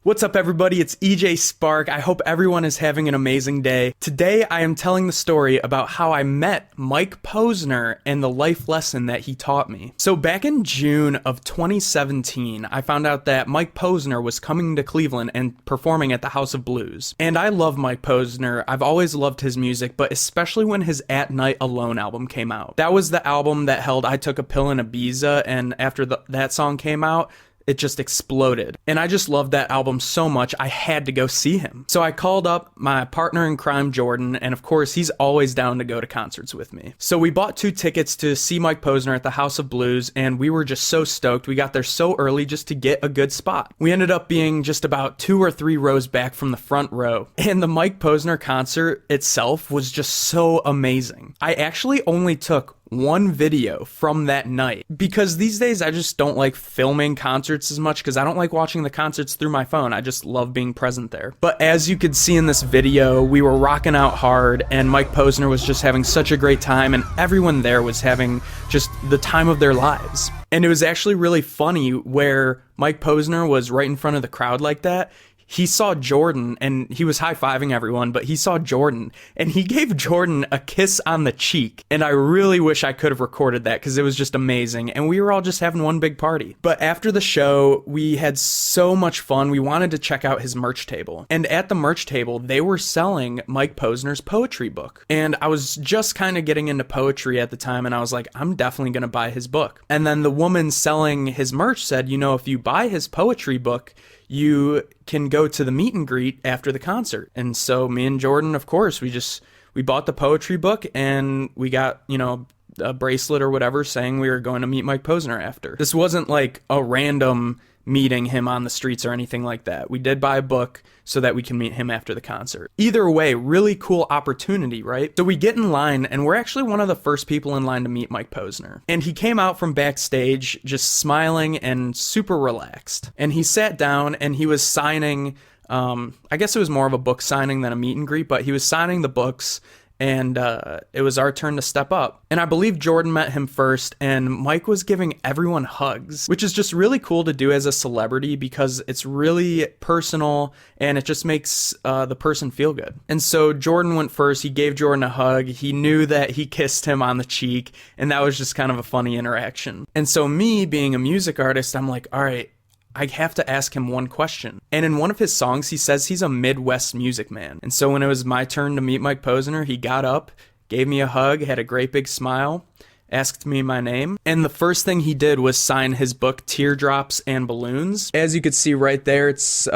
What's up, everybody? It's EJ Spark. I hope everyone is having an amazing day. Today, I am telling the story about how I met Mike Posner and the life lesson that he taught me. So back in June of 2017, I found out that Mike Posner was coming to Cleveland and performing at the House of Blues. And I love Mike Posner. I've always loved his music, but especially when his At Night Alone album came out. That was the album that held I Took a Pill in Ibiza, and after that song came out, it just exploded. And I just loved that album so much, I had to go see him. So I called up my partner in crime, Jordan, and of course, he's always down to go to concerts with me. So we bought 2 tickets to see Mike Posner at the House of Blues, and we were just so stoked. We got there so early just to get a good spot. We ended up being just about 2 or 3 rows back from the front row. And the Mike Posner concert itself was just so amazing. I actually only took 1 video from that night because these days I just don't like filming concerts as much because I don't like watching the concerts through my phone. I just love being present there. But as you could see in this video, we were rocking out hard and Mike Posner was just having such a great time and everyone there was having just the time of their lives. And it was actually really funny where Mike Posner was right in front of the crowd like that. He saw Jordan and he was high-fiving everyone, but he saw Jordan and he gave Jordan a kiss on the cheek. And I really wish I could have recorded that because it was just amazing. And we were all just having one big party. But after the show, we had so much fun. We wanted to check out his merch table. And at the merch table, they were selling Mike Posner's poetry book. And I was just kind of getting into poetry at the time. And I was like, I'm definitely going to buy his book. And then the woman selling his merch said, you know, if you buy his poetry book, you can go to the meet and greet after the concert. And so me and Jordan, of course, we bought the poetry book and we got, you know, a bracelet or whatever saying we were going to meet Mike Posner after. This wasn't like a random meeting him on the streets or anything like that. We did buy a book so that we can meet him after the concert. Either way, really cool opportunity, right? So we get in line and we're actually one of the first people in line to meet Mike Posner. And he came out from backstage just smiling and super relaxed. And he sat down and he was signing, I guess it was more of a book signing than a meet and greet, but he was signing the books. And it was our turn to step up. And I believe Jordan met him first, and Mike was giving everyone hugs, which is just really cool to do as a celebrity because it's really personal and it just makes the person feel good. And so Jordan went first. He gave Jordan a hug. He knew that he kissed him on the cheek, and that was just kind of a funny interaction. And so me, being a music artist, I'm like, all right, I have to ask him one question. And in one of his songs, he says he's a Midwest music man. And so when it was my turn to meet Mike Posner, he got up, gave me a hug, had a great big smile, asked me my name. And the first thing he did was sign his book, Teardrops and Balloons. As you could see right there, it's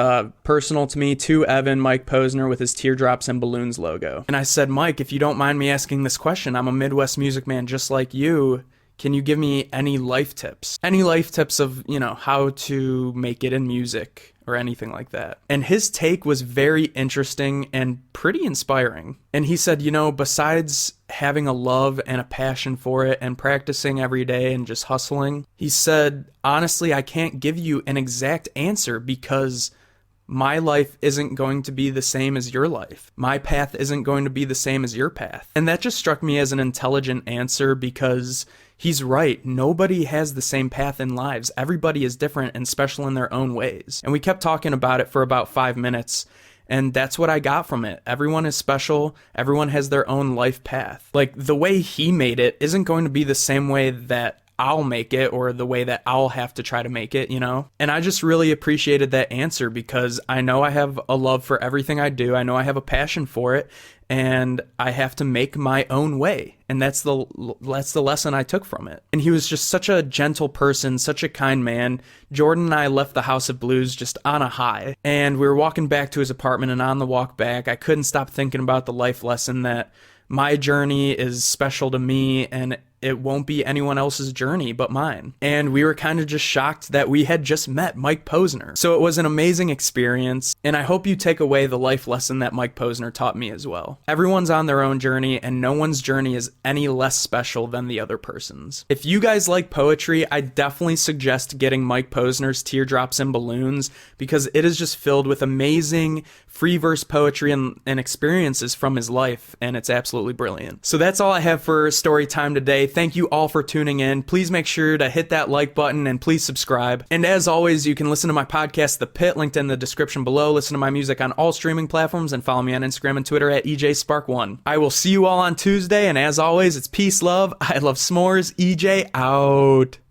personal to me, to Evan, Mike Posner with his Teardrops and Balloons logo. And I said, Mike, if you don't mind me asking this question, I'm a Midwest music man just like you. Can you give me any life tips? Any life tips of, you know, how to make it in music or anything like that? And his take was very interesting and pretty inspiring. And he said, you know, besides having a love and a passion for it and practicing every day and just hustling, he said, honestly, I can't give you an exact answer because my life isn't going to be the same as your life. My path isn't going to be the same as your path. And that just struck me as an intelligent answer because he's right. Nobody has the same path in lives. Everybody is different and special in their own ways. And we kept talking about it for about 5 minutes. And that's what I got from it. Everyone is special. Everyone has their own life path. Like the way he made it isn't going to be the same way that I'll make it or the way that I'll have to try to make it, you know? And I just really appreciated that answer because I know I have a love for everything I do. I know I have a passion for it and I have to make my own way. And that's the lesson I took from it. And he was just such a gentle person, such a kind man. Jordan and I left the House of Blues just on a high. And we were walking back to his apartment, and on the walk back, I couldn't stop thinking about the life lesson that my journey is special to me and it won't be anyone else's journey but mine. And we were kind of just shocked that we had just met Mike Posner. So it was an amazing experience, and I hope you take away the life lesson that Mike Posner taught me as well. Everyone's on their own journey, and no one's journey is any less special than the other person's. If you guys like poetry, I definitely suggest getting Mike Posner's Teardrops and Balloons because it is just filled with amazing free verse poetry and experiences from his life, and it's absolutely brilliant. So that's all I have for story time today. thank you all for tuning in. Please make sure to hit that like button and please subscribe. And as always, you can listen to my podcast, The Pit, linked in the description below. Listen to my music on all streaming platforms and follow me on Instagram and Twitter at EJSpark1. I will see you all on Tuesday, and as always, it's peace, love. I love s'mores. EJ out.